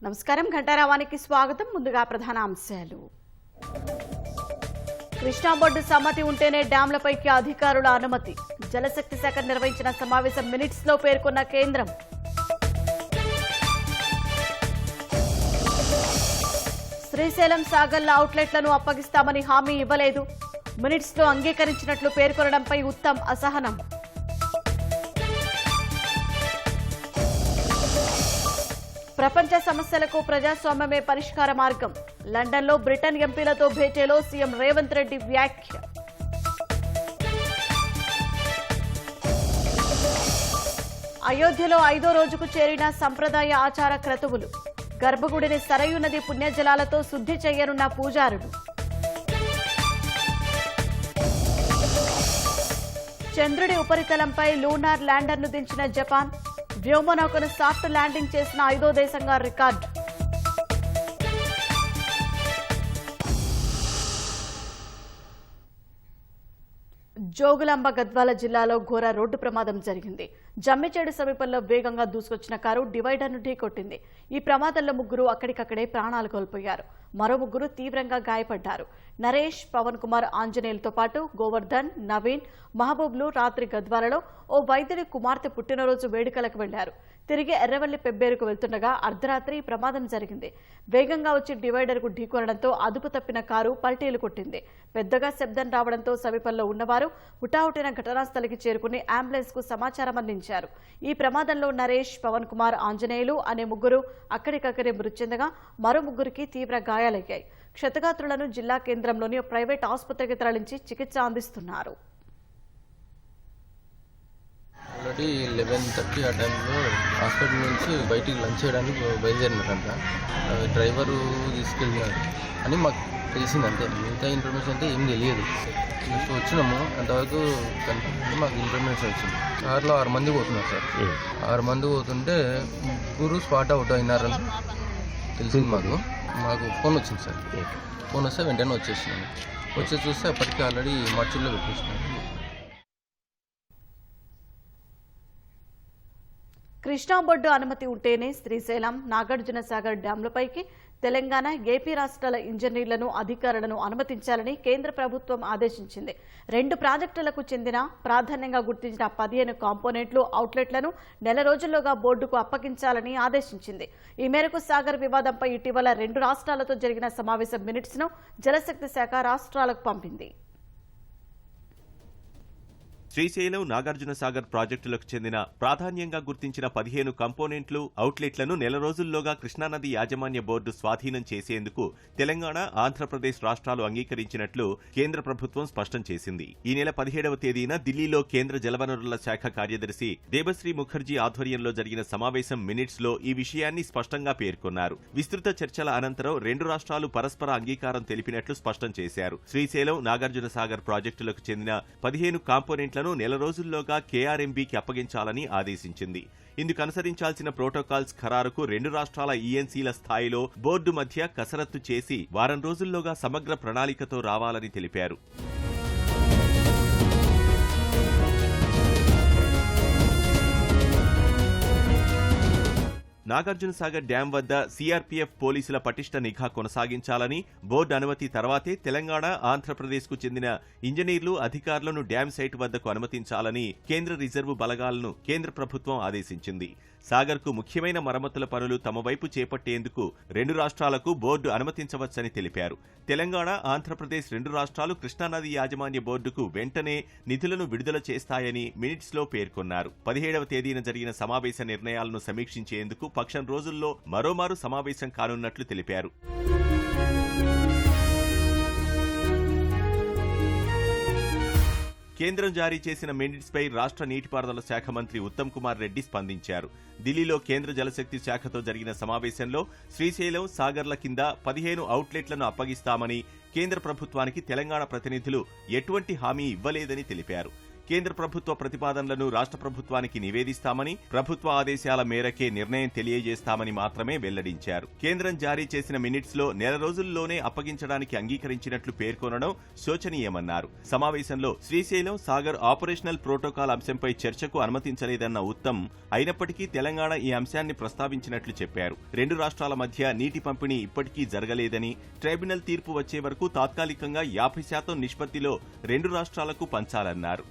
నమస్కారం ఘంటారావానికి స్వాగతం. ముందుగా ప్రధాన అంశాలు. కృష్ణా బోర్డు సమ్మతి ఉంటేనే డ్యాంలపైకి అధికారుల అనుమతి. జలశక్తి శాఖ నిర్వహించిన సమావేశం మినిట్స్ లో పేర్కొన్న కేంద్రం. శ్రీశైలం సాగర్ల అవుట్లెట్లను అప్పగిస్తామని హామీ ఇవ్వలేదు. మినిట్స్ లో అంగీకరించినట్లు పేర్కొనడంపై ఉత్తమ్ అసహనం. ప్రపంచ సమస్యలకు ప్రజాస్వామ్యమే పరిష్కార మార్గం. లండన్లో బ్రిటన్ ఎంపీలతో భేటీలో సీఎం రేవంత్ రెడ్డి వ్యాఖ్య. అయోధ్యలో 5వ రోజుకు చేరిన సంప్రదాయ ఆచార క్రతువులు. గర్భగుడిని సరయూ నది పుణ్యజలాలతో శుద్ధి చేయనున్న పూజారులు. చంద్రుడి ఉపరితలంపై లూనార్ ల్యాండర్ను దించిన జపాన్. వ్యోమనౌకను సాఫ్ట్ ల్యాండింగ్ చేసిన 5వ దేశంగా రికార్డు. జోగులాంబ గద్వాల జిల్లాలో ఘోర రోడ్డు ప్రమాదం జరిగింది. జమ్మిచేడు సమీపంలో వేగంగా దూసుకొచ్చిన కారు డివైడర్ను ఢీకొట్టింది. ఈ ప్రమాదంలో 3 అక్కడికక్కడే ప్రాణాలు కోల్పోయారు. మరో 3 తీవ్రంగా గాయపడ్డారు. నరేష్, పవన్ కుమార్, ఆంజనేయులతో పాటు గోవర్ధన్, నవీన్, మహబూబ్లు రాత్రి గద్వాలలో ఓ వైద్యుడి కుమార్తె పుట్టినరోజు వేడుకలకు వెళ్లారు. తిరిగి ఎర్రవల్లి పెబ్బేరుకు వెళ్తుండగా అర్ధరాత్రి ఈ ప్రమాదం జరిగింది. వేగంగా వచ్చి డివైడర్కు ఢీకొనడంతో అదుపు తప్పిన కారు పల్టీలు కొట్టింది. పెద్దగా శబ్దం రావడంతో సమీపంలో ఉన్నవారు హుటాహుటిన ఘటనాస్థలికి చేరుకుని అంబులెన్స్ కు సమాచారం అందించారు. ఈ ప్రమాదంలో నరేష్, పవన్ కుమార్, ఆంజనేయులు అనే 3 అక్కడికక్కడే మృతి చెందగా మరో 3కి తీవ్ర గాయాలయ్యాయి. క్షతగాత్రులను జిల్లా కేంద్రంలోని ప్రైవేట్ ఆసుపత్రికి తరలించి చికిత్స అందిస్తున్నారు. ఆల్రెడీ 11:30 ఆ టైంలో హాస్పిటల్ నుంచి బయటికి లంచ్ చేయడానికి బయలుదేరినారంట. డ్రైవరు తీసుకెళ్ళినాడు అని మాకు తెలిసింది. అంతే, మిగతా ఇన్ఫర్మేషన్ అంటే ఏం తెలియదు. నెక్స్ట్ వచ్చినాము, అంతవరకు కనుక మాకు ఇన్ఫర్మేషన్ వచ్చింది. కార్లో 6 మంది పోతున్నారు సార్. 6 మంది పోతుంటే 3 స్పాట్ అవుట్ అయినారని తెలిసింది మాకు ఫోన్ వచ్చింది సార్. ఫోన్ వస్తే వెంటనే వచ్చేసినాము. వచ్చి చూస్తే అప్పటికే ఆల్రెడీ మర్చుల్లో పెట్టేసినాము. కృష్ణా బోర్డు అనుమతి ఉంటేనే శ్రీశైలం, నాగార్జున సాగర్ డ్యాంలపైకి తెలంగాణ, ఏపీ రాష్ట్రాల ఇంజనీర్లను, అధికారులను అనుమతించాలని కేంద్ర ప్రభుత్వం ఆదేశించింది. 2 ప్రాజెక్టులకు చెందిన ప్రాధాన్యంగా గుర్తించిన 15 కాంపోనెంట్లు, అవుట్లెట్లను నెల రోజుల్లోగా బోర్డుకు అప్పగించాలని ఆదేశించింది. ఈ మేరకు సాగర్ వివాదంపై ఇటీవల 2 రాష్ట్రాలతో జరిగిన సమావేశం మినిట్స్ ను జలశక్తి శాఖ రాష్ట్రాలకు పంపింది. శ్రీశైలం, నాగార్జున సాగర్ ప్రాజెక్టులకు చెందిన ప్రాధాన్యంగా గుర్తించిన 15 కంపోనెంట్లు, అవుట్లెట్లను నెల రోజుల్లోగా కృష్ణానది యాజమాన్య బోర్డు స్వాధీనం చేసేందుకు తెలంగాణ, ఆంధ్రప్రదేశ్ రాష్ట్రాలు అంగీకరించినట్లు కేంద్ర ప్రభుత్వం స్పష్టం చేసింది. ఈ నెల 17వ తేదీన ఢిల్లీలో కేంద్ర జలవనరుల శాఖ కార్యదర్శి దేబశ్రీ ముఖర్జీ ఆధ్వర్యంలో జరిగిన సమావేశం మినిట్స్ లో ఈ విషయాన్ని స్పష్టంగా పేర్కొన్నారు. విస్తృత చర్చల అనంతరం 2 రాష్ట్రాలు పరస్పర అంగీకారం తెలిపినట్లు స్పష్టం చేశారు. శ్రీశైలం, నాగార్జున సాగర్ ప్రాజెక్టులకు చెందిన 15 కాంపోనెంట్లను నెల రోజుల్లోగా కేఆర్ఎంబీకి అప్పగించాలని ఆదేశించింది. ఇందుకు అనుసరించాల్సిన ప్రోటోకాల్స్ ఖరారుకు 2 రాష్ట్రాల ఈఎన్సీల స్థాయిలో బోర్డు మధ్య కసరత్తు చేసి వారం రోజుల్లోగా సమగ్ర ప్రణాళికతో రావాలని తెలిపారు. నాగార్జున సాగర్ డ్యాం వద్ద సీఆర్పీఎఫ్ పోలీసుల పటిష్ట నిఘా కొనసాగించాలని, బోర్డు అనుమతి తర్వాతే తెలంగాణ, ఆంధ్రప్రదేశ్కు చెందిన ఇంజనీర్లు, అధికారులను డ్యాం సైట్ వద్దకు అనుమతించాలని కేంద్ర రిజర్వు బలగాలను కేంద్ర ప్రభుత్వం ఆదేశించింది. సాగర్కు ముఖ్యమైన మరమ్మతుల పనులు తమ వైపు చేపట్టేందుకు 2 రాష్ట్రాలకు బోర్డు అనుమతించవచ్చని తెలిపారు. తెలంగాణ, ఆంధ్రప్రదేశ్ 2 రాష్ట్రాలు కృష్ణానది యాజమాన్య బోర్డుకు వెంటనే నిధులను విడుదల చేస్తాయని మినిట్స్ లో పేర్కొన్నారు. 17వ తేదీన జరిగిన సమావేశ నిర్ణయాలను సమీక్షించేందుకు పక్షం రోజుల్లో మరోమారు సమావేశం కానున్నట్లు తెలిపారు. కేంద్రం జారీ చేసిన మినిట్స్ పై రాష్ట్ర నీటిపారుదల శాఖ మంత్రి ఉత్తమ్ కుమార్ రెడ్డి స్పందించారు. ఢిల్లీలో కేంద్ర జలశక్తి శాఖతో జరిగిన సమావేశంలో శ్రీశైలం, సాగర్ల కింద 15 అవుట్లెట్లను అప్పగిస్తామని కేంద్ర ప్రభుత్వానికి తెలంగాణ ప్రతినిధులు ఎటువంటి హామీ ఇవ్వలేదని తెలిపారు. కేంద్ర ప్రభుత్వ ప్రతిపాదనలను రాష్ట్ర ప్రభుత్వానికి నివేదిస్తామని, ప్రభుత్వ ఆదేశాల మేరకే నిర్ణయం తెలియజేస్తామని మాత్రమే వెల్లడించారు. కేంద్రం జారీ చేసిన మినిట్స్ లో నెల రోజుల్లోనే అప్పగించడానికి అంగీకరించినట్లు పేర్కొనడం శోచనీయమన్నారు. సమావేశంలో శ్రీశైలం సాగర్ ఆపరేషనల్ ప్రోటోకాల్ అంశంపై చర్చకు అనుమతించలేదన్న ఉత్తమ్ అయినప్పటికీ తెలంగాణ ఈ అంశాన్ని ప్రస్తావించినట్లు చెప్పారు. రెండు రాష్ట్రాల మధ్య నీటి పంపిణీ ఇప్పటికీ జరగలేదని, ట్రైబ్యునల్ తీర్పు వచ్చే వరకు తాత్కాలికంగా 50% నిష్పత్తిలో రెండు రాష్ట్రాలకు పంచాలన్నారు.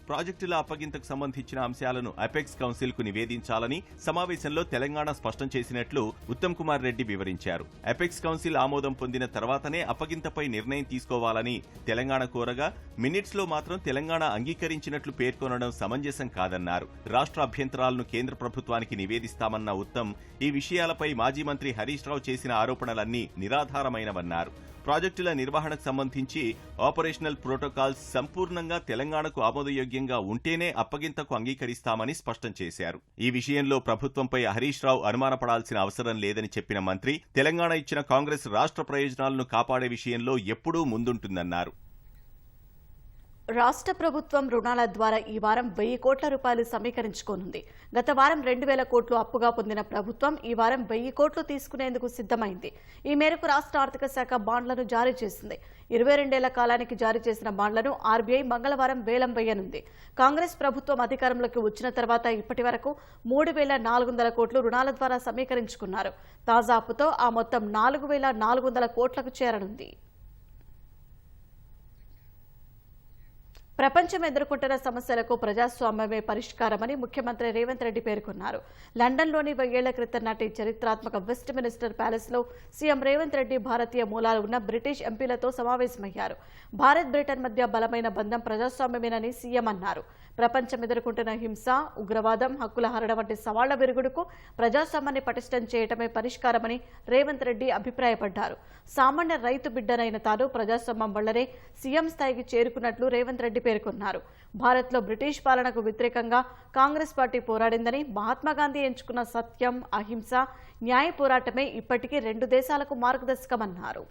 ప్రాజెక్టుల అప్పగింతకు సంబంధించిన అంశాలను అపెక్స్ కౌన్సిల్ కు నివేదించాలని సమావేశంలో తెలంగాణ స్పష్టం చేసినట్లు ఉత్తమ్ కుమార్ రెడ్డి వివరించారు. అపెక్స్ కౌన్సిల్ ఆమోదం పొందిన తర్వాతనే అప్పగింతపై నిర్ణయం తీసుకోవాలని తెలంగాణ కోరగా మినిట్స్ లో మాత్రం తెలంగాణ అంగీకరించినట్లు పేర్కొనడం సమంజసం కాదన్నారు. రాష్ట్ర అభ్యంతరాలను కేంద్ర ప్రభుత్వానికి నివేదిస్తామన్న ఉత్తమ్ ఈ విషయాలపై మాజీ మంత్రి హరీష్ రావు చేసిన ఆరోపణలన్నీ నిరాధారమైనవన్నారు. ప్రాజెక్టుల నిర్వహణకు సంబంధించి ఆపరేషనల్ ప్రోటోకాల్స్ సంపూర్ణంగా తెలంగాణకు ఆమోదయోగ్యంగా ఉంటేనే అప్పగింతకు అంగీకరిస్తామని స్పష్టం చేశారు. ఈ విషయంలో ప్రభుత్వంపై హరీష్ రావు అనుమానపడాల్సిన అవసరం లేదని చెప్పిన మంత్రి తెలంగాణ ఇచ్చిన కాంగ్రెస్ రాష్ట్ర ప్రయోజనాలను కాపాడే విషయంలో ఎప్పుడూ ముందుంటుందన్నారు. రాష్ట్ర ప్రభుత్వం రుణాల ద్వారా ఈ వారం 1000 కోట్ల రూపాయలు సమీకరించుకోనుంది. గత వారం 2000 కోట్లు అప్పుగా పొందిన ప్రభుత్వం ఈ వారం 1000 కోట్లు తీసుకునేందుకు సిద్ధమైంది. ఈ మేరకు రాష్ట్ర ఆర్థిక శాఖ బాండ్లను జారీ చేసింది. 22 ఏళ్ల కాలానికి జారీ చేసిన బాండ్లను ఆర్బీఐ మంగళవారం వేలం వేయనుంది. కాంగ్రెస్ ప్రభుత్వం అధికారంలోకి వచ్చిన తర్వాత ఇప్పటి వరకు 3400 కోట్లు రుణాల ద్వారా సమీకరించుకున్నారు. తాజా అప్పుతో ఆ మొత్తం 4400 కోట్లకు చేరనుంది. ప్రపంచం ఎదుర్కొంటున్న సమస్యలకు ప్రజాస్వామ్యమే పరిష్కారమని ముఖ్యమంత్రి రేవంత్ రెడ్డి పేర్కొన్నారు. లండన్లోని 1000 ఏళ్ల క్రితం నాటి చరిత్రాత్మక వెస్ట్ మినిస్టర్ ప్యాలెస్లో సీఎం రేవంత్ రెడ్డి భారతీయ మూలాలు ఉన్న బ్రిటిష్ ఎంపీలతో సమావేశమయ్యారు. భారత్ బ్రిటన్ మధ్య బలమైన బంధం ప్రజాస్వామ్యమేనని సీఎం అన్నారు. ప్రపంచం ఎదుర్కొంటున్న హింస, ఉగ్రవాదం, హక్కుల హరణ వంటి సవాళ్ల విరుగుడుకు ప్రజాస్వామ్యాన్ని పటిష్టం చేయటమే పరిష్కారమని రేవంత్ రెడ్డి అభిప్రాయపడ్డారు. సామాన్య రైతు బిడ్డనైన తాను ప్రజాస్వామ్యం వల్లనే సీఎం స్థాయికి చేరుకున్నట్లు రేవంత్ రెడ్డి పేర్కొన్నారు. భారత్లో బ్రిటిష్ పాలనకు వ్యతిరేకంగా కాంగ్రెస్ పార్టీ పోరాడిందని, మహాత్మాగాంధీ ఎంచుకున్న సత్యం, అహింస, న్యాయ పోరాటమే ఇప్పటికీ 2 దేశాలకు మార్గదర్శకమన్నారు.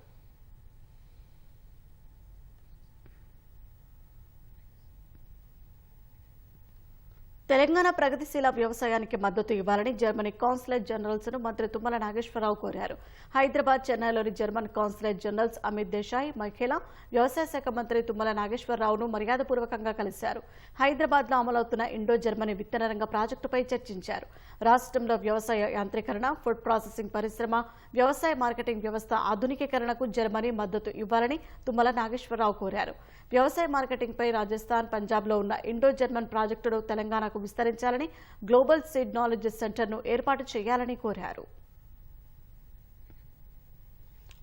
తెలంగాణ ప్రగతిశీల వ్యవసాయానికి మద్దతు ఇవ్వాలని జర్మనీ కాన్సులేట్ జనరల్స్ ను మంత్రి తుమ్మల నాగేశ్వరరావు కోరారు. హైదరాబాద్, చెన్నైలోని German consulate generals Amit Desai, Michaela వ్యవసాయ శాఖ మంత్రి తుమ్మల నాగేశ్వరరావును మర్యాదపూర్వకంగా కలిశారు. హైదరాబాద్ లో అమలవుతున్న ఇండో జర్మనీ విత్తన రంగ ప్రాజెక్టుపై చర్చించారు. రాష్ట్రంలో వ్యవసాయ యాంత్రీకరణ, ఫుడ్ ప్రాసెసింగ్ పరిశ్రమ, వ్యవసాయ మార్కెటింగ్ వ్యవస్థ ఆధునికీకరణకు జర్మనీ మద్దతు ఇవ్వాలని తుమ్మల నాగేశ్వరరావు కోరారు. వ్యవసాయ మార్కెటింగ్ పై రాజస్థాన్, పంజాబ్లో ఉన్న ఇండో జర్మన్ ప్రాజెక్టును తెలంగాణకు విస్తరించాలని, గ్లోబల్ సీడ్ నాలెడ్జ్ సెంటర్ను ఏర్పాటు చేయాలని కోరారు.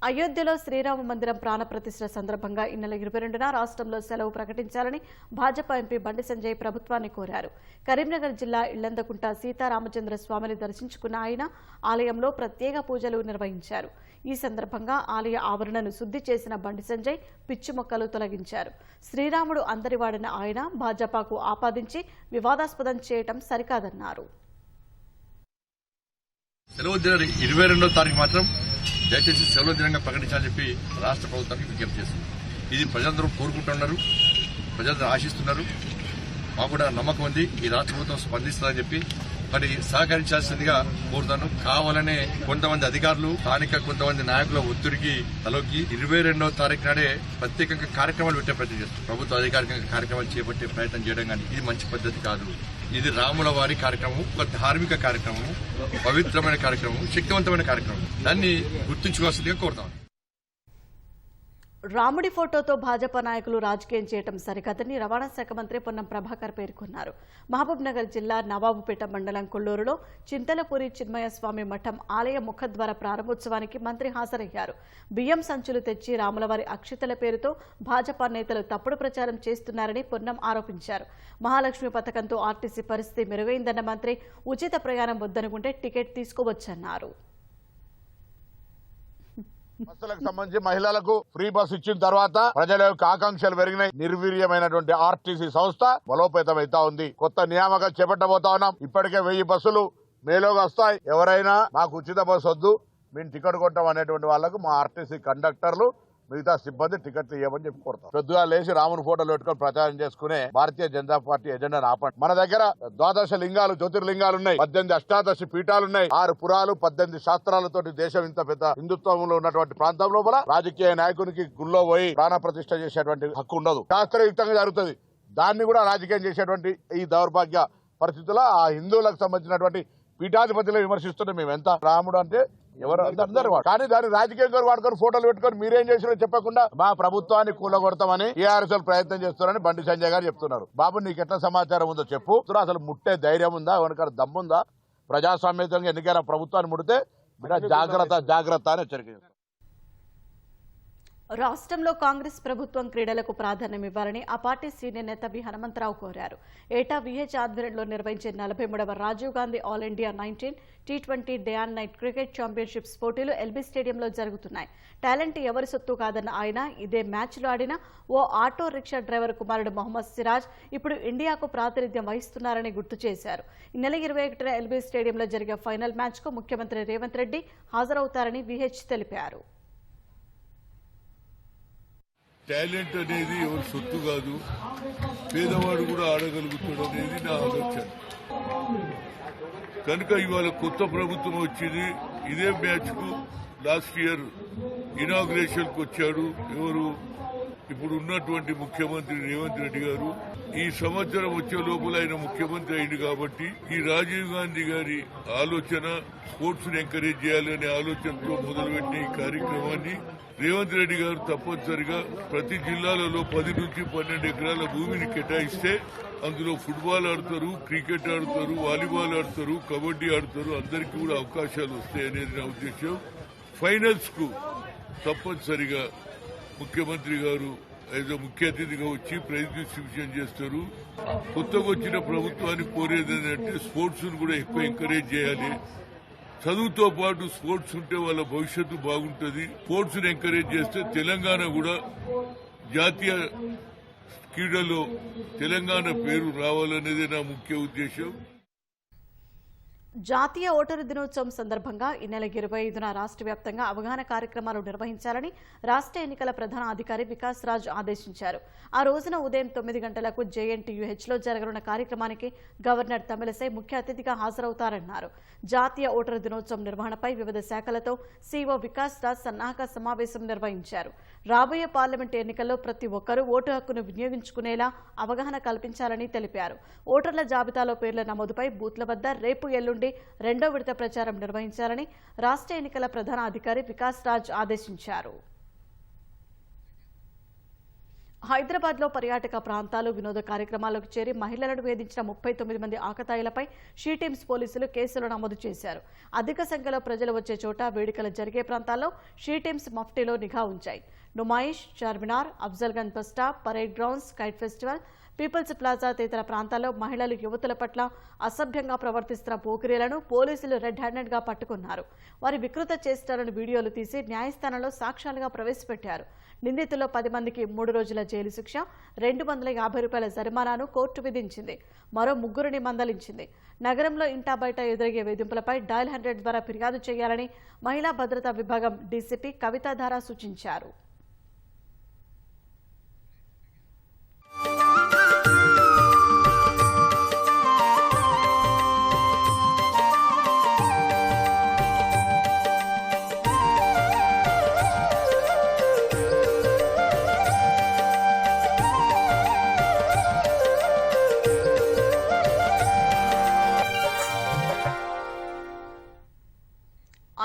అయోధ్యలో శ్రీరామ మందిరం ప్రాణప్రతిష్ఠ సందర్భంగా ఈ నెల 22న రాష్ట్రంలో సెలవు ప్రకటించాలని భాజపా ఎంపీ బండి సంజయ్ ప్రభుత్వాన్ని కోరారు. కరీంనగర్ జిల్లా ఇళ్లందకుంట సీతారామచంద్ర స్వామిని దర్శించుకున్న ఆయన ఆలయంలో ప్రత్యేక పూజలు నిర్వహించారు. ఈ సందర్భంగా ఆలయ ఆవరణను శుద్ధి చేసిన బండి సంజయ్ పిచ్చి మొక్కలు తొలగించారు. శ్రీరాముడు అందరివాడన ఆయన భాజపాకు ఆపాదించి వివాదాస్పదం చేయటం సరికాదన్నారు. సెలవు దిన 22వ తారీఖు మాత్రం దయచేసి సెలవు దినంగా ప్రకటించాలని చెప్పి రాష్ట్ర ప్రభుత్వానికి విజ్ఞప్తి చేస్తుంది. ఇది ప్రజలందరూ కోరుకుంటున్నారు, ప్రజలందరూ ఆశిస్తున్నారు. మాకు కూడా నమ్మకం ఉంది ఈ రాష్ట్ర ప్రభుత్వం స్పందిస్తుందని చెప్పి. మరి సహకరించాల్సిందిగా కోరుతాను. కావాలనే కొంతమంది అధికారులు, స్థానిక కొంతమంది నాయకుల ఒత్తిడికి తలొగ్గి 22వ తారీఖు నాడే ప్రత్యేకంగా కార్యక్రమాలు పెట్టే ప్రయత్నం చేస్తారు. ప్రభుత్వ అధికారికంగా కార్యక్రమాలు చేపట్టే ప్రయత్నం చేయడం కానీ ఇది మంచి పద్ధతి కాదు. ఇది రాముల వారి కార్యక్రమం, ఒక ధార్మిక కార్యక్రమం, పవిత్రమైన కార్యక్రమం, శక్తివంతమైన కార్యక్రమం. దాన్ని గుర్తుంచుకోవాల్సిందిగా కోరుతాం. రాముడి ఫోటోతో భాజపా నాయకులు రాజకీయం చేయడం సరికాదని రవాణా శాఖ మంత్రి పొన్నం ప్రభాకర్ పేర్కొన్నారు. మహబూబ్ నగర్ జిల్లా నవాబుపేట మండలం కొల్లూరులో చింతలపూరి చిన్మయ స్వామి మఠం ఆలయ ముఖద్వార ప్రారంభోత్సవానికి మంత్రి హాజరయ్యారు. బియ్యం సంచులు తెచ్చి రాములవారి అక్షితల పేరుతో భాజపా నేతలు తప్పుడు ప్రచారం చేస్తున్నారని పొన్నం ఆరోపించారు. మహాలక్ష్మి పథకంతో ఆర్టీసీ పరిస్థితి మెరుగైందన్న మంత్రి ఉచిత ప్రయాణం వద్దనుకుంటే టికెట్ తీసుకోవచ్చన్నారు. బస్సులకు సంబంధించి మహిళలకు ఫ్రీ బస్ ఇచ్చిన తర్వాత ప్రజల యొక్క ఆకాంక్షలు పెరిగినాయి. నిర్వీర్యమైనటువంటి ఆర్టీసీ సంస్థ బలోపేతమైతా ఉంది. కొత్త నియామకం చేపట్టబోతా ఉన్నాం. ఇప్పటికే 1000 బస్సులు మేలోగా వస్తాయి. ఎవరైనా మాకు ఉచిత బస్సు వద్దు, మేము టికెట్ కొంటాం అనేటువంటి వాళ్ళకు మా ఆర్టీసీ కండక్టర్లు మిగతా సిబ్బంది టికెట్లు ఇవ్వమని చెప్పి కోరుతాం. పొద్దుగా లేచి రాముని ఫోటోలు పెట్టుకొని ప్రచారం చేసుకునే భారతీయ జనతా పార్టీ ఎజెండాను ఆపండి. మన దగ్గర 12 లింగాలు జ్యోతిర్లింగాలు ఉన్నాయి, 18 అష్టాదశి పీఠాలు ఉన్నాయి, 6 పురాలు, 18 శాస్త్రాలతోటి దేశం ఇంత పెద్ద హిందుత్వంలో ఉన్నటువంటి ప్రాంతం లోపల రాజకీయ నాయకునికి గుళ్ళో పోయి ప్రాణ ప్రతిష్ఠ చేసేటువంటి హక్కు ఉండదు. శాస్త్రయుక్తంగా జరుగుతుంది. దాన్ని కూడా రాజకీయం చేసేటువంటి ఈ దౌర్భాగ్య పరిస్థితుల్లో ఆ హిందువులకు సంబంధించినటువంటి పీఠాధిపతులు విమర్శిస్తున్నాం. మేము ఎంత రాముడు అంటే ఎవరు అందరు కానీ దాన్ని రాజకీయంగా వాడుకొని ఫోటోలు పెట్టుకొని మీరేం చేసినా చెప్పకుండా మా ప్రభుత్వాన్ని కూలగొడతామని టీఆర్ఎస్ ప్రయత్నం చేస్తున్నారని బండి సంజయ్ గారు చెప్తున్నారు. బాబు నీకు ఎట్లా సమాచారం ఉందో చెప్పు. అసలు ముట్టే ధైర్యం ఉందా, ఎవరికైనా దమ్ముందా? ప్రజాస్వామ్యంగా ఎన్నికైన ప్రభుత్వాన్ని ముడితే జాగ్రత్త అని హెచ్చరిక. రాష్ట్రంలో కాంగ్రెస్ ప్రభుత్వం క్రీడలకు ప్రాధాన్యం ఇవ్వాలని ఆ పార్టీ సీనియర్ నేత వి హనుమంతరావు కోరారు. ఏటా విహెచ్ ఆధ్వర్యంలో నిర్వహించే 43వ Rajiv Gandhi all India 19 T20 day and night cricket championships పోటీలు ఎల్బీ స్టేడియంలో జరుగుతున్నాయి. టాలెంట్ ఎవరి సొత్తు కాదన్న ఆయన ఇదే మ్యాచ్లో ఆడిన ఓ ఆటో రిక్షా డ్రైవర్ కుమారుడు మొహమ్మద్ సిరాజ్ ఇప్పుడు ఇండియాకు ప్రాతినిధ్యం వహిస్తున్నారని గుర్తు చేశారు. ఈ నెల 21న ఎల్బీ స్టేడియంలో జరిగే ఫైనల్ మ్యాచ్కు ముఖ్యమంత్రి రేవంత్ రెడ్డి హాజరవుతారని విహెచ్ తెలిపారు. టాలెంట్ అనేది ఎవరి సొత్తు కాదు, పేదవాడు కూడా ఆడగలుగుతాడు అనేది నా ఆలోచన. కనుక ఇవాళ కొత్త ప్రభుత్వం వచ్చింది. ఇదే మ్యాచ్ కు లాస్ట్ ఇయర్ ఇనాగ్రేషన్ కు వచ్చాడు ఎవరు, ఇప్పుడు ఉన్నటువంటి ముఖ్యమంత్రి రేవంత్ రెడ్డి గారు. ఈ సంవత్సరం వచ్చే లోపల ఆయన ముఖ్యమంత్రి అయింది కాబట్టి ఈ రాజీవ్ గాంధీ గారి ఆలోచన స్పోర్ట్స్ ను ఎంకరేజ్ చేయాలనే ఆలోచనతో మొదలుపెట్టిన ఈ కార్యక్రమాన్ని రేవంత్ రెడ్డి గారు తప్పనిసరిగా ప్రతి జిల్లాలలో 10 నుంచి 12 ఎకరాల భూమిని కేటాయిస్తే అందులో ఫుట్బాల్ ఆడతారు, క్రికెట్ ఆడతారు, వాలీబాల్ ఆడతారు, కబడ్డీ ఆడతారు, అందరికీ కూడా అవకాశాలు వస్తాయనేది నా ఉద్దేశం. ఫైనల్స్ కు తప్పనిసరిగా ముఖ్యమంత్రి గారు ఏదో ముఖ్య అతిథిగా వచ్చి ప్రైజ్ డిస్ట్రిబ్యూషన్ చేస్తారు. కొత్తగా వచ్చిన ప్రభుత్వానికి కోరేది ఏంటంటే స్పోర్ట్స్ ను కూడా ఎక్కువ ఎంకరేజ్ చేయాలి. చదువుతో పాటు స్పోర్ట్స్ ఉంటే వాళ్ళ భవిష్యత్తు బాగుంటుంది. స్పోర్ట్స్ ను ఎంకరేజ్ చేస్తే తెలంగాణ కూడా జాతీయ క్రీడలో తెలంగాణ పేరు రావాలనేది నా ముఖ్య ఉద్దేశం. జాతీయ ఓటరు దినోత్సవం సందర్భంగా ఈ నెల 25న రాష్ట్ర వ్యాప్తంగా అవగాహన కార్యక్రమాలు నిర్వహించాలని రాష్ట్ర ఎన్నికల ప్రధాన అధికారి వికాస్ రాజ్ ఆదేశించారు. ఆ రోజున ఉదయం 9 గంటలకు JNTUHలో జరగనున్న కార్యక్రమానికి గవర్నర్ తమిళసై ముఖ్య అతిథిగా హాజరవుతారన్నారు. జాతీయ ఓటరు దినోత్సవం నిర్వహణపై వివిధ శాఖలతో సీఓ వికాస్ రాజ్ సన్నాహక సమావేశం నిర్వహించారు. రాబోయే పార్లమెంటు ఎన్నికల్లో ప్రతి ఒక్కరూ ఓటు హక్కును వినియోగించుకునేలా అవగాహన కల్పించాలని తెలిపారు. ఓటర్ల జాబితాలో పేర్ల నమోదుపై బూత్ల వద్ద రేపు ఎల్లుండి 2వ విడత ప్రచారం నిర్వహించాలని రాష్ట్ర ఎన్నికల ప్రధాన అధికారి వికాస్ రాజ్ ఆదేశించారు. హైదరాబాద్ లో పర్యాటక ప్రాంతాలు వినోద కార్యక్రమాలకు చేరి మహిళలను వేధించిన 39 మంది ఆకతాయిలపై షీ టీమ్స్ పోలీసులు కేసులు నమోదు చేశారు. అధిక సంఖ్యలో ప్రజలు వచ్చే చోట వేడుకలు జరిగే ప్రాంతాల్లో షీ టీమ్స్ మఫ్టీలో నిఘా ఉంచాయి. Numaish, Charminar, Afzalgunj bus stop, parade grounds, kite festival, people's plaza తదితర ప్రాంతాల్లో మహిళలు యువతుల పట్ల అసభ్యంగా ప్రవర్తిస్తున్న పోకిరీలను పోలీసులు రెడ్ హ్యాండెడ్ గా పట్టుకున్నారు. వారి వికృత చేష్టలను వీడియోలు తీసి న్యాయస్థానంలో సాక్ష్యాలుగా ప్రవేశపెట్టారు. నిందితుల్లో 10 మందికి 3 రోజుల జైలు శిక్ష, 250 రూపాయల జరిమానాను కోర్టు విధించింది. మరో 3 మందలించింది. నగరంలో ఇంటా బయట ఎదురయ్యే వేధింపులపై డయల్ 100 ద్వారా ఫిర్యాదు చేయాలని మహిళా భద్రతా విభాగం డీసీపీ కవితాధార సూచించారు.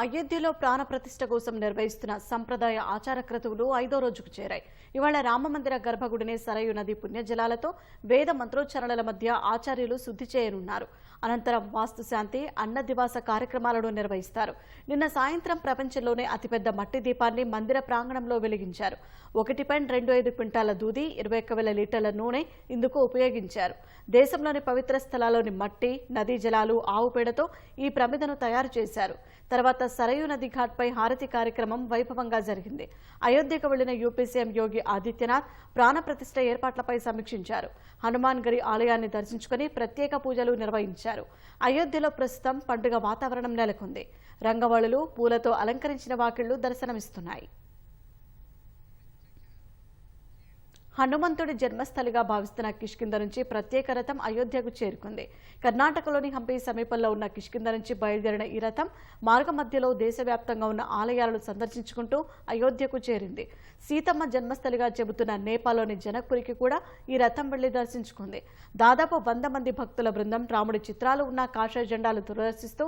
అయోధ్యలో ప్రాణప్రతిష్ఠ కోసం నిర్వహిస్తున్న సంప్రదాయ ఆచార క్రతువులు 5వ రోజుకు చేరాయి. ఇవాళ రామమందిర గర్భగుడిని సరయూ నది పుణ్యజలాలతో వేద మంత్రోచ్చరణల మధ్య ఆచార్యులు శుద్ధి చేయనున్నారు. అనంతరం వాస్తుశాంతి, అన్నదివాస కార్యక్రమాలను నిర్వహిస్తారు. నిన్న సాయంత్రం ప్రపంచంలోనే అతిపెద్ద మట్టి దీపాన్ని మందిర ప్రాంగణంలో వెలిగించారు. 1.25 క్వింటాల దూది, 21,000 లీటర్ల నూనె ఇందుకు ఉపయోగించారు. దేశంలోని పవిత్ర స్థలాల్లోని మట్టి, నదీ జలాలు, ఆవు పేడతో ఈ ప్రమిదను తయారు చేశారు. తర్వాత సరయూ నది ఘాట్పై హారతి కార్యక్రమం వైభవంగా జరిగింది. అయోధ్యకు వెళ్లిన యూపీ సీఎం యోగి ఆదిత్యనాథ్ ప్రాణప్రతిష్ఠ ఏర్పాట్లపై సమీక్షించారు. హనుమాన్ గరి ఆలయాన్ని దర్శించుకుని ప్రత్యేక పూజలు నిర్వహించారు. అయోధ్యలో ప్రస్తుతం పండుగ వాతావరణం నెలకొంది. రంగవల్లులు, పూలతో అలంకరించిన వాకిళ్లు దర్శనమిస్తున్నాయి. హనుమంతుడి జన్మస్థలిగా భావిస్తున్న కిష్కింధ నుంచి ప్రత్యేక రథం అయోధ్యకు చేరుకుంది. కర్ణాటకలోని హంపి సమీపంలో ఉన్న కిష్కింధ నుంచి బయలుదేరిన ఈ రథం మార్గ మధ్యలో దేశవ్యాప్తంగా ఉన్న ఆలయాలను సందర్శించుకుంటూ అయోధ్యకు చేరింది. సీతమ్మ జన్మస్థలిగా చెబుతున్న నేపాల్లోని జనక్పురికి కూడా ఈ రథం వెళ్లి దర్శించుకుంది. దాదాపు 100 మంది భక్తుల బృందం రాముడి చిత్రాలు ఉన్న కాషాయ జెండాలు ప్రదర్శిస్తూ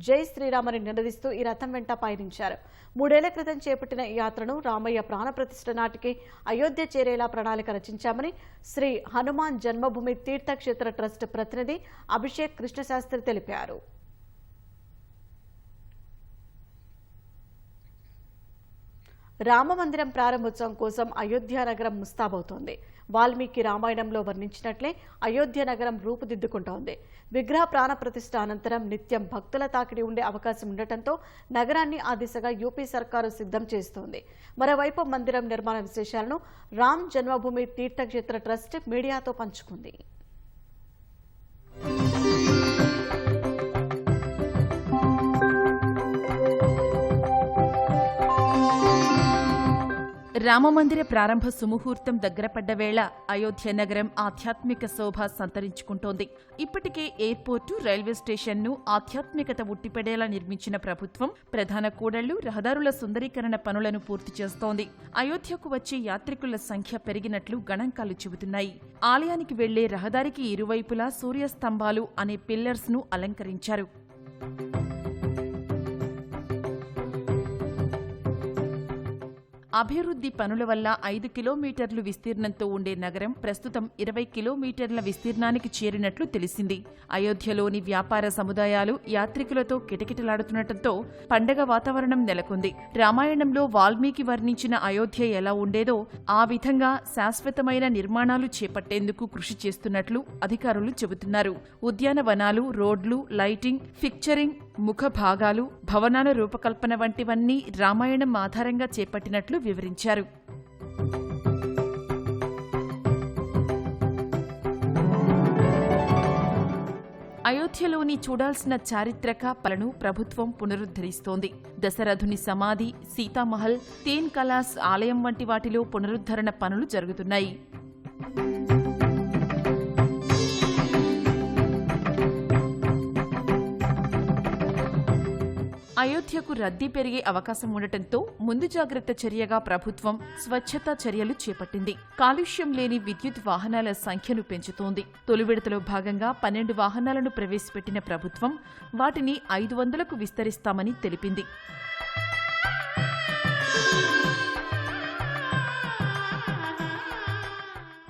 జై శ్రీరామని నినదిస్తూ ఈ రథం వెంట పయనించారు. 3 ఏళ్ల క్రితం చేపట్టిన ఈ యాత్రను రామయ్య ప్రాణప్రతిష్ఠ నాటికి అయోధ్య చేరేలా ప్రణాళిక రచించామని శ్రీ హనుమాన్ జన్మభూమి తీర్థక్షేత్ర ట్రస్ట్ ప్రతినిధి అభిషేక్ కృష్ణశాస్త్రి తెలిపారు. రామమందిరం ప్రారంభోత్సవం కోసం అయోధ్య నగరం ముస్తాబవుతోంది. వాల్మీకి రామాయణంలో వర్ణించినట్లే అయోధ్య నగరం రూపుదిద్దుకుంటోంది. విగ్రహ ప్రాణ ప్రతిష్ఠ అనంతరం నిత్యం భక్తుల తాకిడి ఉండే అవకాశం ఉండటంతో నగరాన్ని ఆ దిశగా యూపీ సర్కారు సిద్ధం చేస్తోంది. మరోవైపు మందిరం నిర్మాణ విశేషాలను రామ్ జన్మభూమి తీర్థక్షేత్ర ట్రస్ట్ మీడియాతో పంచుకుంది. రామమందిర ప్రారంభ సుముహూర్తం దగ్గరపడ్డ వేళ అయోధ్య నగరం ఆధ్యాత్మిక శోభ సంతరించుకుంటోంది. ఇప్పటికే ఎయిర్పోర్టు, రైల్వే స్టేషన్ను ఆధ్యాత్మికత ఉట్టిపడేలా నిర్మించిన ప్రభుత్వం ప్రధాన కూడళ్లు, రహదారుల సుందరీకరణ పనులను పూర్తి చేస్తోంది. అయోధ్యకు వచ్చే యాత్రికుల సంఖ్య పెరిగినట్లు గణాంకాలు చెబుతున్నాయి. ఆలయానికి వెళ్లే రహదారికి ఇరువైపులా సూర్యస్తంభాలు అనే పిల్లర్స్ ను అలంకరించారు. అభివృద్ధి పనుల వల్ల 5 కిలోమీటర్లు విస్తీర్ణంతో ఉండే నగరం ప్రస్తుతం 20 కిలోమీటర్ల విస్తీర్ణానికి చేరినట్లు తెలిసింది. అయోధ్యలోని వ్యాపార సముదాయాలు యాత్రికులతో కిటకిటలాడుతుండటంతో పండగ వాతావరణం నెలకొంది. రామాయణంలో వాల్మీకి వర్ణించిన అయోధ్య ఎలా ఉండేదో ఆ విధంగా శాశ్వతమైన నిర్మాణాలు చేపట్టేందుకు కృషి చేస్తున్నట్లు అధికారులు చెబుతున్నారు. ఉద్యానవనాలు, రోడ్లు, లైటింగ్, ఫిక్చరింగ్, ముఖ భాగాలు, భవనాల రూపకల్పన వంటివన్నీ రామాయణం ఆధారంగా చేపట్టినట్లు వివరించారు. అయోధ్యలోని చూడాల్సిన చారిత్రక పలను ప్రభుత్వం పునరుద్ధరిస్తోంది. దశరథుని సమాధి, సీతామహల్, తీన్ కలాస్ ఆలయం వంటి వాటిలో పునరుద్ధరణ పనులు జరుగుతున్నాయి. అయోధ్యకు రద్దీ పెరిగే అవకాశం ఉండటంతో ముందు జాగ్రత్త చర్యగా ప్రభుత్వం స్వచ్ఛతా చర్యలు చేపట్టింది. కాలుష్యం లేని విద్యుత్ వాహనాల సంఖ్యను పెంచుతోంది. తొలి విడతలో భాగంగా 12 వాహనాలను ప్రవేశపెట్టిన ప్రభుత్వం వాటిని 500కు విస్తరిస్తామని తెలిపింది.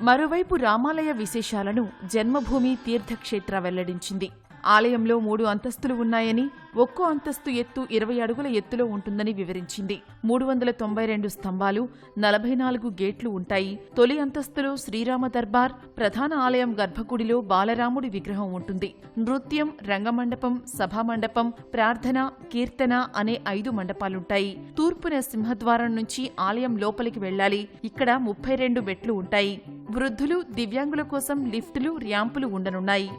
మరోవైపు రామాలయ విశేషాలను జన్మభూమి తీర్థక్షేత్ర వెల్లడించింది. ఆలయంలో 3 అంతస్తులు ఉన్నాయని, ఒక్కో అంతస్తు ఎత్తు 20 అడుగుల ఎత్తులో ఉంటుందని వివరించింది. 392 స్తంభాలు, 44 గేట్లు ఉంటాయి. తొలి అంతస్తులో శ్రీరామ దర్బార్, ప్రధాన ఆలయం గర్భగుడిలో బాలరాముడి విగ్రహం ఉంటుంది. నృత్యం, రంగమండపం, సభామండపం, ప్రార్థన, కీర్తన అనే 5 మండపాలుంటాయి. తూర్పున సింహద్వారం నుంచి ఆలయం లోపలికి వెళ్లాలి. ఇక్కడ 32 మెట్లు ఉంటాయి. వృద్ధులు, దివ్యాంగుల కోసం లిఫ్టులు, ర్యాంపులు ఉండనున్నాయి.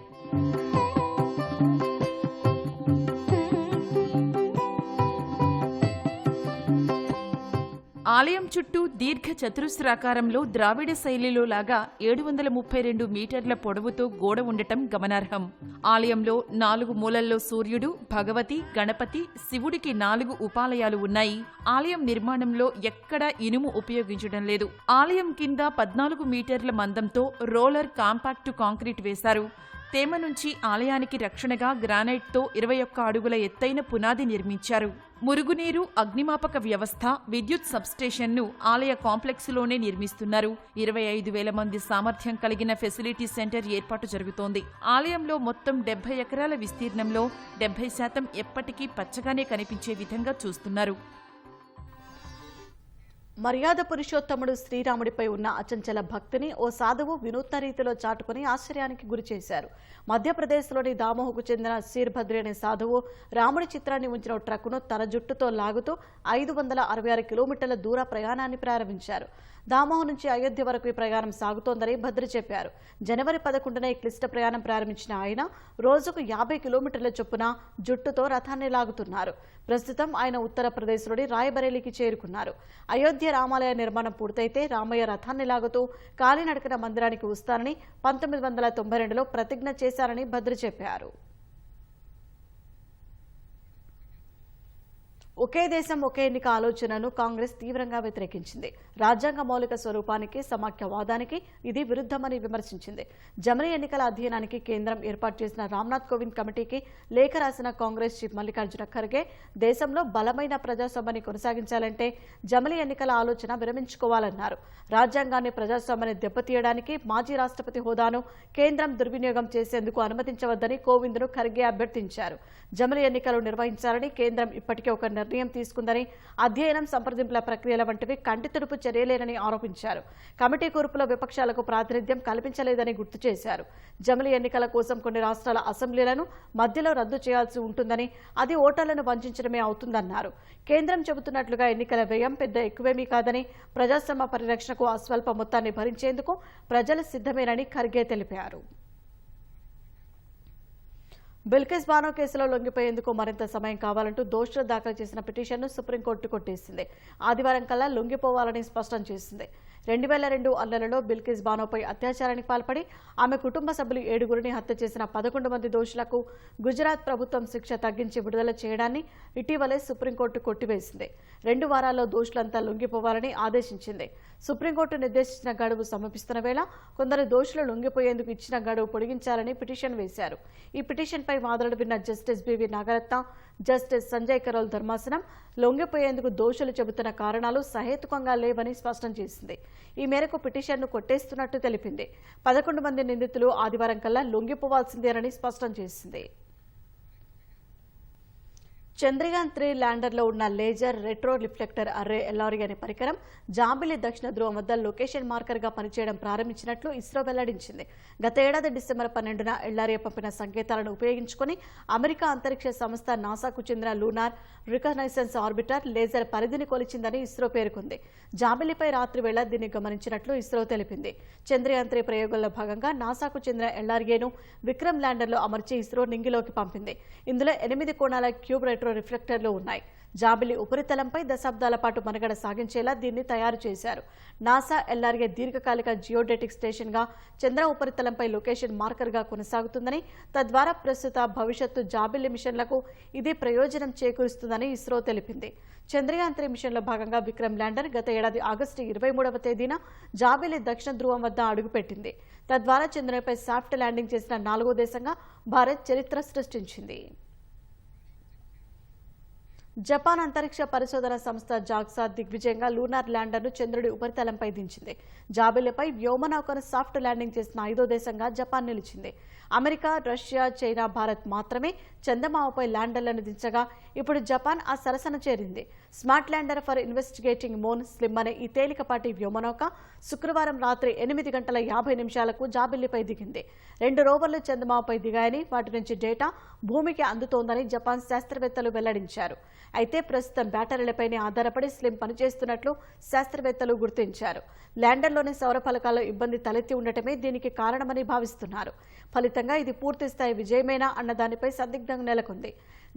ఆలయం చుట్టూ దీర్ఘ చతురస్రాకారంలో ద్రావిడ శైలిలో లాగా 732 మీటర్ల పొడవుతో గోడ ఉండటం గమనార్హం. ఆలయంలో 4 మూలల్లో సూర్యుడు, భగవతి, గణపతి, శివుడికి 4 ఉపాలయాలు ఉన్నాయి. ఆలయం నిర్మాణంలో ఎక్కడా ఇనుము ఉపయోగించడం లేదు. ఆలయం కింద 14 మీటర్ల మందంతో రోలర్ కాంపాక్టు కాంక్రీట్ వేశారు. తేమ నుంచి ఆలయానికి రక్షణగా గ్రానైట్తో 21 అడుగుల ఎత్తైన పునాది నిర్మించారు. మురుగునీరు, అగ్నిమాపక వ్యవస్థ, విద్యుత్ సబ్స్టేషన్ను ఆలయ కాంప్లెక్స్లోనే నిర్మిస్తున్నారు. 25,000 మంది సామర్థ్యం కలిగిన ఫెసిలిటీ సెంటర్ ఏర్పాటు జరుగుతోంది. ఆలయంలో మొత్తం 70 ఎకరాల విస్తీర్ణంలో 70% ఎప్పటికీ పచ్చగానే కనిపించే విధంగా చూస్తున్నారు. మర్యాద పురుషోత్తముడు శ్రీరాముడిపై ఉన్న అచంచల భక్తిని ఓ సాధువు వినూత్న రీతిలో చాటుకుని ఆశ్చర్యానికి గురిచేశారు. మధ్యప్రదేశ్లోని దామోహకు చెందిన శీర్భద్రి అనే సాధువు రాముడి చిత్రాన్ని ఉంచిన ట్రక్కును తన జుట్టుతో లాగుతూ 566 కిలోమీటర్ల దూర ప్రయాణాన్ని ప్రారంభించారు. దామోహ్ నుంచి అయోధ్య వరకు ఈ ప్రయాణం సాగుతోందని భద్ర చెప్పారు. జనవరి 11న ఈ క్లిష్ట ప్రయాణం ప్రారంభించిన ఆయన రోజుకు 50 కిలోమీటర్ల చొప్పున జుట్టుతో రథాన్ని లాగుతున్నారు. ప్రస్తుతం ఆయన ఉత్తరప్రదేశ్లోని రాయబరేలీకి చేరుకున్నారు. అయోధ్య రామాలయ నిర్మాణం పూర్తయితే రామయ్య రథాన్ని లాగుతూ కాలినడకన మందిరానికి వస్తానని 1992లో ప్రతిజ్ఞ చేశారని భద్ర చెప్పారు. ఒకే దేశం ఒకే ఎన్నిక ఆలోచనను కాంగ్రెస్ తీవ్రంగా వ్యతిరేకించింది. రాజ్యాంగ మౌలిక స్వరూపానికి సమాఖ్యవాదానికి ఇది విరుద్ధమని విమర్శించింది. జమిలీ ఎన్నికల అధ్యయనానికి కేంద్రం ఏర్పాటు చేసిన రామ్నాథ్ కోవింద్ కమిటీకి లేఖ రాసిన కాంగ్రెస్ చీఫ్ మల్లికార్జున ఖర్గే దేశంలో బలమైన ప్రజాస్వామ్యాన్ని కొనసాగించాలంటే జమిలీ ఎన్నికల ఆలోచన విరమించుకోవాలన్నారు. రాజ్యాంగాన్ని ప్రజాస్వామ్యాన్ని దెబ్బతీయడానికి మాజీ రాష్ట్రపతి హోదాను కేంద్రం దుర్వినియోగం చేసేందుకు అనుమతించవద్దని కోవింద్ను ఖర్గే అభ్యర్థించారు. జమిలీ ఎన్నికలు నిర్వహించాలని కేంద్రం ఇప్పటికే ఒక నిర్ణయం తీసుకుందని, అధ్యయనం, సంప్రదింపుల ప్రక్రియల వంటివి కంటితుడుపు చర్యలేనని ఆరోపించారు. కమిటీ కూర్పులో విపక్షాలకు ప్రాతినిధ్యం కల్పించలేదని గుర్తు చేశారు. జమిలీ ఎన్నికల కోసం కొన్ని రాష్ట్రాల అసెంబ్లీలను మధ్యలో రద్దు చేయాల్సి ఉంటుందని, అది ఓటర్లను వంచడమే అవుతుందన్నారు. కేంద్రం చెబుతున్నట్లుగా ఎన్నికల వ్యయం పెద్ద ఎక్కువేమీ కాదని, ప్రజాస్వామ్య పరిరక్షణకు అస్వల్ప మొత్తాన్ని భరించేందుకు ప్రజలు సిద్ధమేనని ఖర్గే తెలిపారు. బిల్కిస్ బానో కేసులో లొంగిపోయేందుకు మరింత సమయం కావాలంటూ దోషులు దాఖలు చేసిన పిటిషన్ను సుప్రీంకోర్టు కొట్టేసింది. ఆదివారం కల్లా లొంగిపోవాలని స్పష్టం చేసింది. 2002 అల్లర్లలో బిల్కిస్ బానోపై అత్యాచారానికి పాల్పడి ఆమె కుటుంబ సభ్యులు 7గురిని హత్య చేసిన 11 మంది దోషులకు గుజరాత్ ప్రభుత్వం శిక్ష తగ్గించి విడుదల చేయడాన్ని ఇటీవలే సుప్రీంకోర్టు కొట్టివేసింది. 2 వారాల్లో దోషులంతా లొంగిపోవాలని ఆదేశించింది. సుప్రీంకోర్టు నిర్దేశించిన గడువు సమీపిస్తున్న వేళ కొందరు దోషులు లొంగిపోయేందుకు ఇచ్చిన గడువు పొడిగించాలని పిటిషన్ వేశారు. ఈ పిటిషన్పై వాదనలు విన్న justice BV Nagarathna, justice Sanjay Karol ధర్మాసనం లొంగిపోయేందుకు దోషులు చెబుతున్న కారణాలు సహేతుకంగా లేవని స్పష్టం చేసింది. ఈ మేరకు పిటిషన్ను కొట్టేస్తున్నట్టు తెలిపింది. 11 మంది నిందితులు ఆదివారం కల్లా లొంగిపోవాల్సిందేనని స్పష్టం చేసింది. చంద్రయాన్ 3 ల్యాండర్లో ఉన్న లేజర్ రెట్రో రిఫ్లెక్టర్ అర్రే ఎల్ఆర్ఈ అనే పరికరం జాంబిలి దక్షిణ ధ్రువం వద్ద లొకేషన్ మార్కర్గా పనిచేయడం ప్రారంభించినట్లు ఇస్రో వెల్లడించింది. గత ఏడాది డిసెంబర్ 12న ఎల్ఆర్ఈ పంపిన సంకేతాలను ఉపయోగించుకుని అమెరికా అంతరిక్ష సంస్థ నాసాకు చెందిన లూనార్ రికగ్నైసెన్స్ ఆర్బిటర్ లేజర్ పరిధిని కొలిచిందని ఇస్రో పేర్కొంది. జాంబిలిపై రాత్రి వేళ దీన్ని గమనించినట్లు ఇస్రో తెలిపింది. చంద్రయాన్ 3 ప్రయోగంలో భాగంగా నాసాకు చెందిన ఎల్ఆర్ఈను విక్రమ్ ల్యాండర్లో అమర్చి ఇస్రో నింగిలోకి పంపింది. ఇందులో 8 కోణాల క్యూబ్ రెట్రో రిఫ్లెక్టర్లు ఉన్నాయి. జాబిలి ఉపరితలంపై దశాబ్దాల పాటు మనుగడ సాగించేలా దీన్ని తయారు చేశారు. నాసా ఎల్ఆర్ఏ దీర్ఘకాలిక జియోడెటిక్ స్టేషన్గా చంద్ర ఉపరితలంపై లొకేషన్ మార్కర్గా కొనసాగుతుందని, తద్వారా ప్రస్తుత భవిష్యత్తు జాబిలి మిషన్లకు ఇది ప్రయోజనం చేకూరుస్తుందని ఇస్రో తెలిపింది. చంద్రయాన్ 3 మిషన్లో భాగంగా విక్రమ్ ల్యాండర్ గత ఏడాది ఆగస్టు 23వ తేదీన జాబిలి దక్షిణ ధ్రువం వద్ద అడుగుపెట్టింది. తద్వారా చంద్రునిపై సాఫ్ట్ ల్యాండింగ్ చేసిన 4వ దేశంగా భారత్ చరిత్ర సృష్టించింది. జపాన్ అంతరిక్ష పరిశోధన సంస్థ జాక్సా దిగ్విజయంగా లూనార్ ల్యాండర్ను చంద్రుడి ఉపరితలంపై దించింది. జాబిలిపై వ్యోమనౌకను సాఫ్ట్ ల్యాండింగ్ చేసిన 5వ దేశంగా జపాన్ నిలిచింది. అమెరికా, రష్యా, చైనా, భారత్ మాత్రమే చందమామపై ల్యాండర్లను దించగా ఇప్పుడు జపాన్ ఆ సరసన చేరింది. Smart lander for investigating moon slim అనే ఈ తేలికపాటి వ్యోమనౌక శుక్రవారం రాత్రి 8 గంటల 50 నిమిషాలకు జాబిల్లిపై దిగింది. 2 రోవర్లు చందమామపై దిగాయని, వాటి నుంచి డేటా భూమికి అందుతోందని జపాన్ శాస్త్రవేత్తలు వెల్లడించారు. అయితే ప్రస్తుతం బ్యాటరీలపైనే ఆధారపడి స్లిమ్ పనిచేస్తున్నట్లు శాస్త్రవేత్తలు గుర్తించారు. ల్యాండర్లోని సౌర ఫలకాల్లో ఇబ్బంది తలెత్తి ఉండటమే దీనికి కారణమని భావిస్తున్నారు. ఫలితంగా ఇది పూర్తిస్థాయి విజయమేనా అన్న దానిపై సందిగ్ధం నెలకొంది.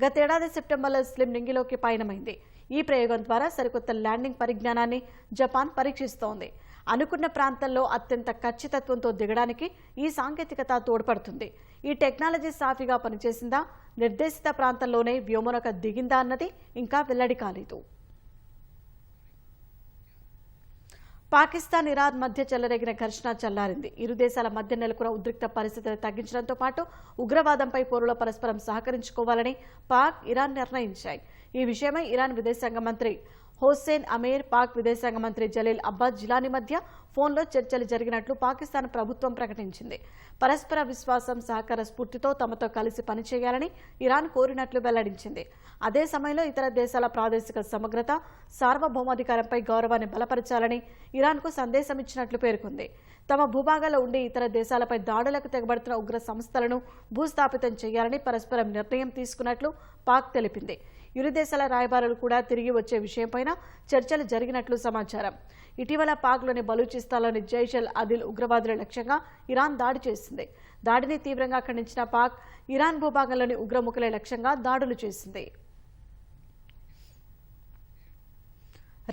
గతేడాది సెప్టెంబర్లో స్లిమ్ నింగిలోకి పయనమైంది. ఈ ప్రయోగం ద్వారా సరికొత్త ల్యాండింగ్ పరిజ్ఞానాన్ని జపాన్ పరీక్షిస్తోంది. అనుకున్న ప్రాంతంలో అత్యంత ఖచ్చితత్వంతో దిగడానికి ఈ సాంకేతికత తోడ్పడుతుంది. ఈ టెక్నాలజీ సాఫీగా పనిచేసిందా, నిర్దేశిత ప్రాంతంలోనే వ్యోమనౌక దిగిందా అన్నది ఇంకా వెల్లడి కాలేదు. పాకిస్తాన్, ఇరాన్ మధ్య చెలరేగిన ఘర్షణ చల్లారింది. ఇరు దేశాల మధ్య నెలకొన్న ఉద్రిక్త పరిస్థితులు తగ్గించడంతో పాటు ఉగ్రవాదంపై పోరులో పరస్పరం సహకరించుకోవాలని పాక్, ఇరాన్ నిర్ణయించాయి. ఈ విషయమై ఇరాన్ విదేశాంగ మంత్రి హోసేన్ అమీర్, పాక్ విదేశాంగ మంత్రి జలీల్ అబ్బాస్ జిలానీ మధ్య ఫోన్లో చర్చలు జరిగినట్లు పాకిస్తాన్ ప్రభుత్వం ప్రకటించింది. పరస్పర విశ్వాసం, సహకార స్ఫూర్తితో తమతో కలిసి పనిచేయాలని ఇరాన్ కోరినట్లు వెల్లడించింది. అదే సమయంలో ఇతర దేశాల ప్రాదేశిక సమగ్రత, సార్వభౌమాధికారంపై గౌరవాన్ని బలపరచాలని ఇరాన్కు సందేశం ఇచ్చినట్లు పేర్కొంది. తమ భూభాగాల్లో ఉండి ఇతర దేశాలపై దాడులకు తెగబడుతున్న ఉగ్ర సంస్థలను భూస్థాపితం చేయాలని పరస్పరం నిర్ణయం తీసుకున్నట్లు పాక్ తెలిపింది. ఇరు దేశాల రాయబారులు కూడా తిరిగి వచ్చే విషయంపైన చర్చలు జరిగినట్లు సమాచారం. ఇటీవల పాక్లోని బలూచిస్తాన్లోని జైష్ అల్ ఆదిల్ ఉగ్రవాదుల లక్ష్యంగా ఇరాన్ దాడి చేసింది. దాడిని తీవ్రంగా ఖండించిన పాక్ ఇరాన్ భూభాగంలోని ఉగ్రముఖుల లక్ష్యంగా దాడులు చేసింది.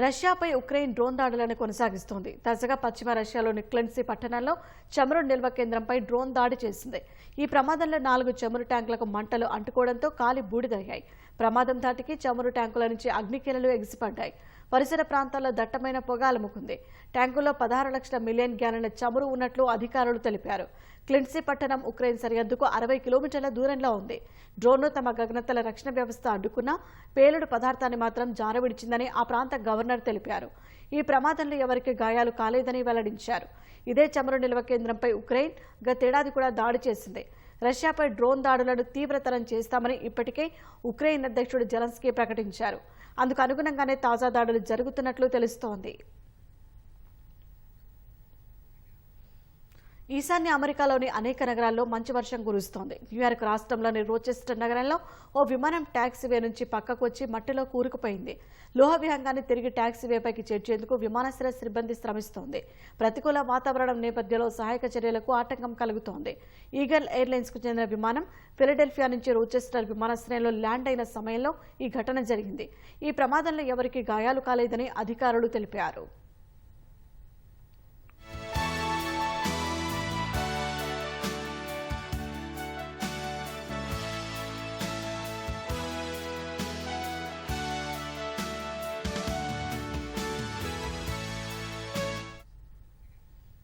రష్యాపై ఉక్రెయిన్ డ్రోన్ దాడులను కొనసాగిస్తోంది. తాజాగా పశ్చిమ రష్యాలోని క్లెన్సీ పట్టణంలో చమురు నిల్వ కేంద్రంపై డ్రోన్ దాడి చేసింది. ఈ ప్రమాదంలో 4 చమురు ట్యాంకులకు మంటలు అంటుకోవడంతో కాలి బూడిదయ్యాయి. ప్రమాదం ధాటికి చమురు ట్యాంకుల నుంచి అగ్నికీలలు ఎగిసిపడ్డాయి. పరిసర ప్రాంతాల్లో దట్టమైన పొగ అలుముకుంది. ట్యాంకుల్లో 16 లక్షల మిలియన్ గ్యాలన్ల చమురు ఉన్నట్లు అధికారులు తెలిపారు. క్లిన్సీ పట్టణం ఉక్రెయిన్ సరిహద్దుకు 60 కిలోమీటర్ల దూరంలో ఉంది. డ్రోన్ను తమ గగనతల రక్షణ వ్యవస్థ అడ్డుకున్నా పేలుడు పదార్థాన్ని మాత్రం జారవిడిచిందని ఆ ప్రాంత గవర్నర్ తెలిపారు. ఈ ప్రమాదంలో ఎవరికి గాయాలు కాలేదని వెల్లడించారు. ఇదే చమురు నిల్వ కేంద్రంపై ఉక్రెయిన్ గతేడాది కూడా దాడి చేసింది. రష్యాపై డ్రోన్ దాడులను తీవ్రతరం చేస్తామని ఇప్పటికే ఉక్రెయిన్ అధ్యక్షుడు జెలెన్స్కీ ప్రకటించారు. అందుకు అనుగుణంగానే తాజా దాడులు జరుగుతున్నట్లు తెలుస్తోంది. ఈశాన్య అమెరికాలోని అనేక నగరాల్లో మంచు వర్షం కురుస్తోంది. న్యూయార్క్ రాష్ట్రంలోని రోచెస్టర్ నగరంలో ఓ విమానం టాక్సీవే నుంచి పక్కకు వచ్చి మట్టిలో కూరుకుపోయింది. లోహ విహంగాన్ని తిరిగి టాక్సీవేపైకి చేర్చేందుకు విమానాశ్రయ సిబ్బంది శ్రమిస్తోంది. ప్రతికూల వాతావరణం నేపథ్యంలో సహాయక చర్యలకు ఆటంకం కలుగుతోంది. ఈగల్ ఎయిర్లైన్స్ కు చెందిన విమానం ఫిలడెల్ఫియా నుంచి రోచెస్టర్ విమానాశ్రయంలో ల్యాండ్ అయిన సమయంలో ఈ ఘటన జరిగింది. ఈ ప్రమాదంలో ఎవరికీ గాయాలు కాలేదని అధికారులు తెలిపారు.